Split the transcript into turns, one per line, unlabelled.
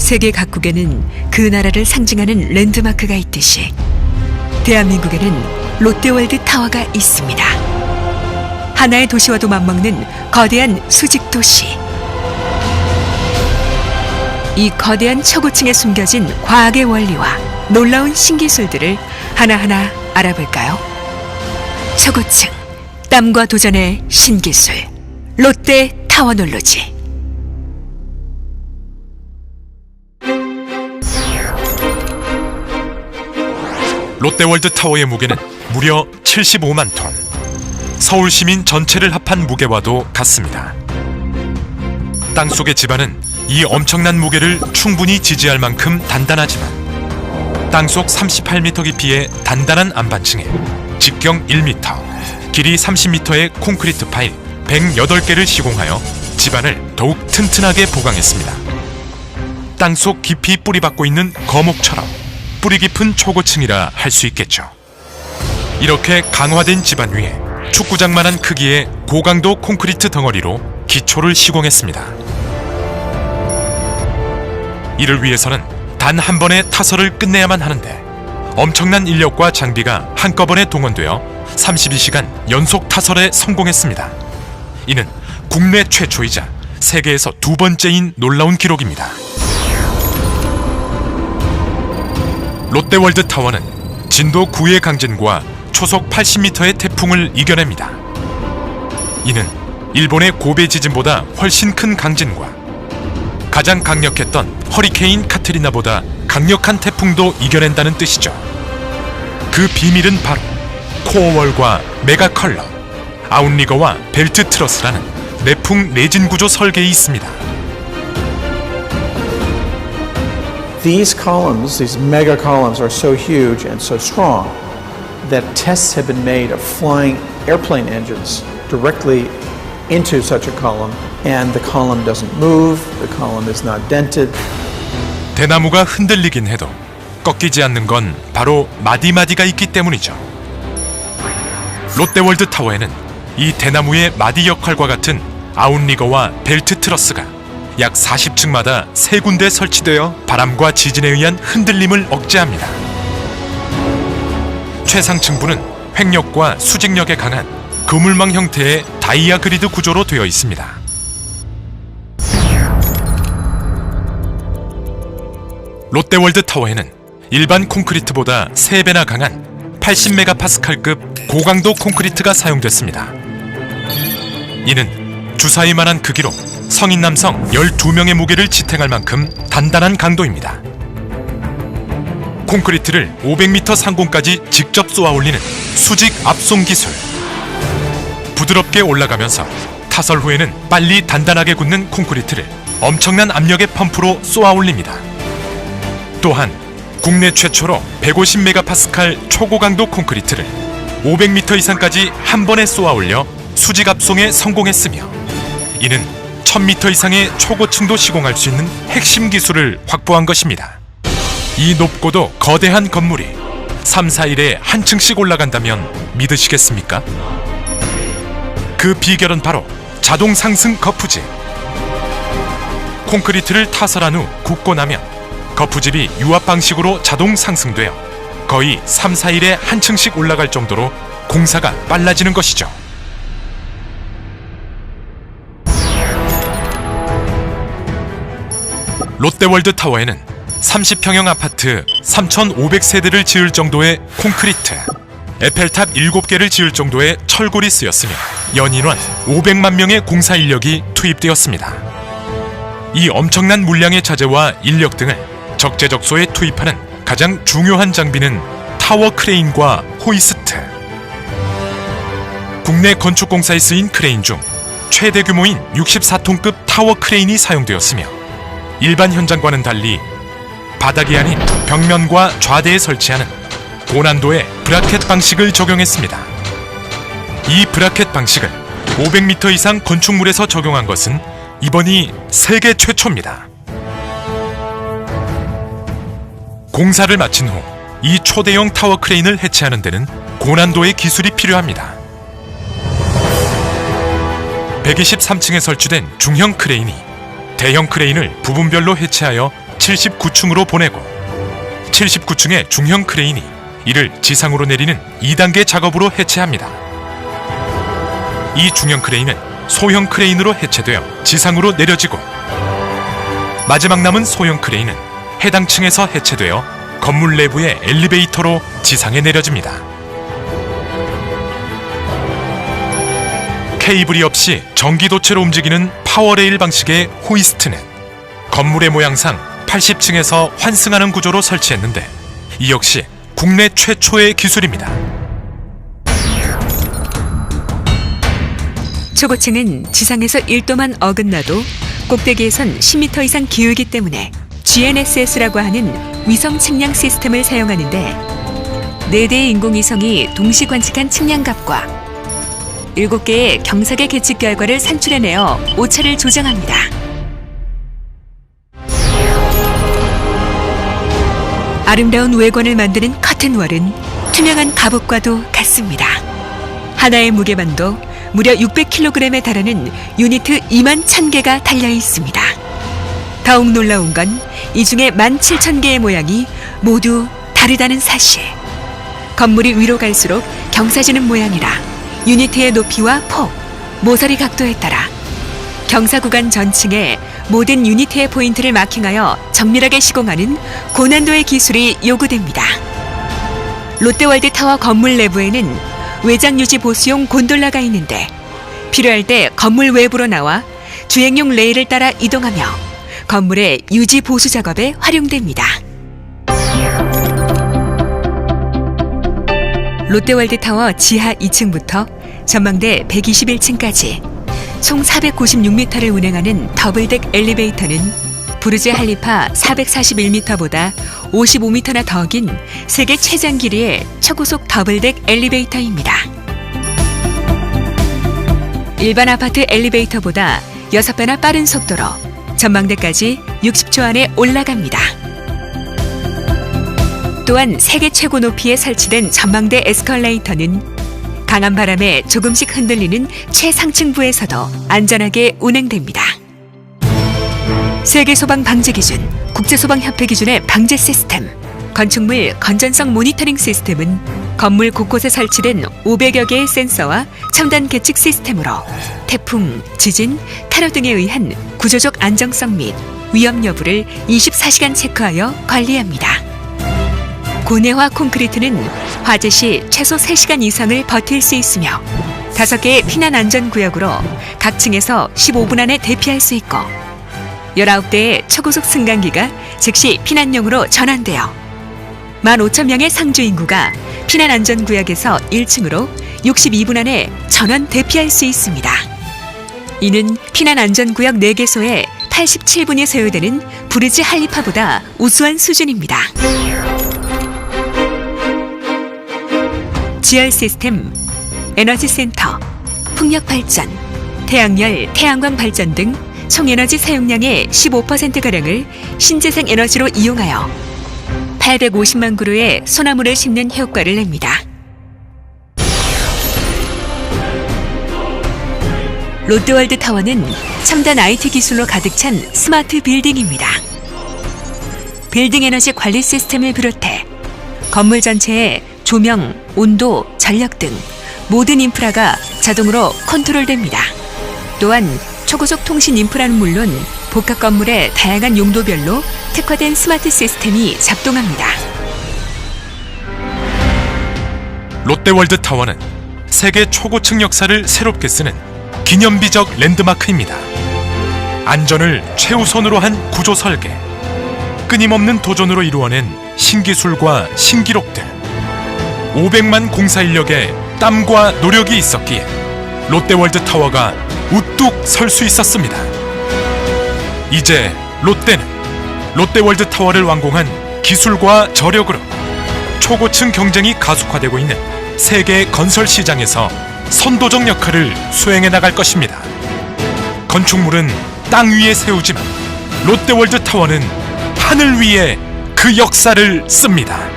세계 각국에는 그 나라를 상징하는 랜드마크가 있듯이 대한민국에는 롯데월드 타워가 있습니다. 하나의 도시와도 맞먹는 거대한 수직 도시. 이 거대한 초고층에 숨겨진 과학의 원리와 놀라운 신기술들을 하나하나 알아볼까요? 초고층, 땀과 도전의 신기술, 롯데 타워놀로지.
롯데월드 타워의 무게는 무려 75만 톤. 서울 시민 전체를 합한 무게와도 같습니다. 땅속의 지반은 이 엄청난 무게를 충분히 지지할 만큼 단단하지만 땅속 38m 깊이의 단단한 안반층에 직경 1m, 길이 30m의 콘크리트 파일 108개를 시공하여 지반을 더욱 튼튼하게 보강했습니다. 땅속 깊이 뿌리박고 있는 거목처럼 뿌리 깊은 초고층이라 할 수 있겠죠. 이렇게 강화된 지반 위에 축구장만한 크기의 고강도 콘크리트 덩어리로 기초를 시공했습니다. 이를 위해서는 단 한 번의 타설을 끝내야만 하는데 엄청난 인력과 장비가 한꺼번에 동원되어 32시간 연속 타설에 성공했습니다. 이는 국내 최초이자 세계에서 두 번째인 놀라운 기록입니다. 롯데월드 타워는 진도 9의 강진과 초속 80m의 태풍을 이겨냅니다. 이는 일본의 고베 지진보다 훨씬 큰 강진과 가장 강력했던 허리케인 카트리나보다 강력한 태풍도 이겨낸다는 뜻이죠. 그 비밀은 바로 코어월과 메가 컬럼, 아웃리거와 벨트 트러스라는 내풍 내진 구조 설계에 있습니다.
These columns, these mega columns, are so huge and so strong that tests have been made of flying airplane engines directly into such a column, and the column doesn't move, the column is not dented.
대나무가 흔들리긴 해도 꺾이지 않는 건 바로 마디마디가 있기 때문이죠. 롯데월드 타워에는 이 대나무의 마디 역할과 같은 아웃리거와 벨트 트러스가 약 40층마다 3군데 설치되어 바람과 지진에 의한 흔들림을 억제합니다. 최상층부는 횡력과 수직력에 강한 그물망 형태의 다이아 그리드 구조로 되어 있습니다. 롯데월드 타워에는 일반 콘크리트보다 3배나 강한 80메가파스칼급 고강도 콘크리트가 사용됐습니다. 이는 주사위만한 크기로 성인 남성 12명의 무게를 지탱할 만큼 단단한 강도입니다. 콘크리트를 500m 상공까지 직접 쏘아 올리는 수직 압송 기술. 부드럽게 올라가면서 타설 후에는 빨리 단단하게 굳는 콘크리트를 엄청난 압력의 펌프로 쏘아 올립니다. 또한 국내 최초로 150메가파스칼 초고강도 콘크리트를 500m 이상까지 한 번에 쏘아 올려 수직 압송에 성공했으며 이는 1000m 이상의 초고층도 시공할 수 있는 핵심 기술을 확보한 것입니다. 이 높고도 거대한 건물이 3, 4일에 한 층씩 올라간다면 믿으시겠습니까? 그 비결은 바로 자동 상승 거푸집. 콘크리트를 타설한 후 굽고 나면 거푸집이 유압 방식으로 자동 상승되어 거의 3, 4일에 한 층씩 올라갈 정도로 공사가 빨라지는 것이죠. 롯데월드 타워에는 30평형 아파트 3,500세대를 지을 정도의 콘크리트, 에펠탑 7개를 지을 정도의 철골이 쓰였으며 연인원 500만 명의 공사 인력이 투입되었습니다. 이 엄청난 물량의 자재와 인력 등을 적재적소에 투입하는 가장 중요한 장비는 타워 크레인과 호이스트. 국내 건축공사에 쓰인 크레인 중 최대 규모인 64톤급 타워 크레인이 사용되었으며 일반 현장과는 달리 바닥이 아닌 벽면과 좌대에 설치하는 고난도의 브라켓 방식을 적용했습니다. 이 브라켓 방식을 500m 이상 건축물에서 적용한 것은 이번이 세계 최초입니다. 공사를 마친 후 이 초대형 타워 크레인을 해체하는 데는 고난도의 기술이 필요합니다. 123층에 설치된 중형 크레인이 대형 크레인을 부분별로 해체하여 79층으로 보내고 79층의 중형 크레인이 이를 지상으로 내리는 2단계 작업으로 해체합니다. 이 중형 크레인은 소형 크레인으로 해체되어 지상으로 내려지고 마지막 남은 소형 크레인은 해당 층에서 해체되어 건물 내부의 엘리베이터로 지상에 내려집니다. 케이블이 없이 전기도체로 움직이는 파워레일 방식의 호이스트는 건물의 모양상 80층에서 환승하는 구조로 설치했는데 이 역시 국내 최초의 기술입니다.
초고층은 지상에서 1도만 어긋나도 꼭대기에선 10m 이상 기울기 때문에 GNSS라고 하는 위성 측량 시스템을 사용하는데 4대의 인공위성이 동시 관측한 측량값과 7개의 경사계 계측 결과를 산출해내어 오차를 조정합니다. 아름다운 외관을 만드는 커튼월은 투명한 갑옷과도 같습니다. 하나의 무게만도 무려 600kg에 달하는 유니트 2만 1000개가 달려 있습니다. 더욱 놀라운 건 이 중에 17,000개의 모양이 모두 다르다는 사실. 건물이 위로 갈수록 경사지는 모양이라 유니트의 높이와 폭, 모서리 각도에 따라 경사 구간 전층에 모든 유니트의 포인트를 마킹하여 정밀하게 시공하는 고난도의 기술이 요구됩니다. 롯데월드타워 건물 내부에는 외장 유지 보수용 곤돌라가 있는데 필요할 때 건물 외부로 나와 주행용 레일을 따라 이동하며 건물의 유지 보수 작업에 활용됩니다. 롯데월드타워 지하 2층부터 전망대 121층까지 총 496m를 운행하는 더블덱 엘리베이터는 부르즈 할리파 441m보다 55m나 더 긴 세계 최장 길이의 초고속 더블덱 엘리베이터입니다. 일반 아파트 엘리베이터보다 6배나 빠른 속도로 전망대까지 60초 안에 올라갑니다. 또한 세계 최고 높이에 설치된 전망대 에스컬레이터는 강한 바람에 조금씩 흔들리는 최상층부에서도 안전하게 운행됩니다. 세계소방방재기준, 국제소방협회 기준의 방재 시스템, 건축물 건전성 모니터링 시스템은 건물 곳곳에 설치된 500여 개의 센서와 첨단 계측 시스템으로 태풍, 지진, 테러 등에 의한 구조적 안정성 및 위험 여부를 24시간 체크하여 관리합니다. 고내화 콘크리트는 화재 시 최소 3시간 이상을 버틸 수 있으며 5개의 피난 안전구역으로 각 층에서 15분 안에 대피할 수 있고 19대의 초고속 승강기가 즉시 피난용으로 전환되어 15,000명의 상주 인구가 피난 안전구역에서 1층으로 62분 안에 전원 대피할 수 있습니다. 이는 피난 안전구역 4개소에 87분이 소요되는 부르즈 할리파보다 우수한 수준입니다. 지열 시스템, 에너지 센터, 풍력 발전, 태양열, 태양광 발전 등 총 에너지 사용량의 15%가량을 신재생 에너지로 이용하여 850만 그루의 소나무를 심는 효과를 냅니다. 롯데월드타워는 첨단 IT 기술로 가득 찬 스마트 빌딩입니다. 빌딩 에너지 관리 시스템을 비롯해 건물 전체에 조명, 온도, 전력 등 모든 인프라가 자동으로 컨트롤됩니다. 또한 초고속 통신 인프라는 물론 복합 건물의 다양한 용도별로 특화된 스마트 시스템이 작동합니다.
롯데월드타워는 세계 초고층 역사를 새롭게 쓰는 기념비적 랜드마크입니다. 안전을 최우선으로 한 구조 설계, 끊임없는 도전으로 이루어낸 신기술과 신기록들, 500만 공사 인력의 땀과 노력이 있었기에 롯데월드타워가 우뚝 설 수 있었습니다. 이제 롯데는 롯데월드타워를 완공한 기술과 저력으로 초고층 경쟁이 가속화되고 있는 세계 건설 시장에서 선도적 역할을 수행해 나갈 것입니다. 건축물은 땅 위에 세우지만 롯데월드타워는 하늘 위에 그 역사를 씁니다.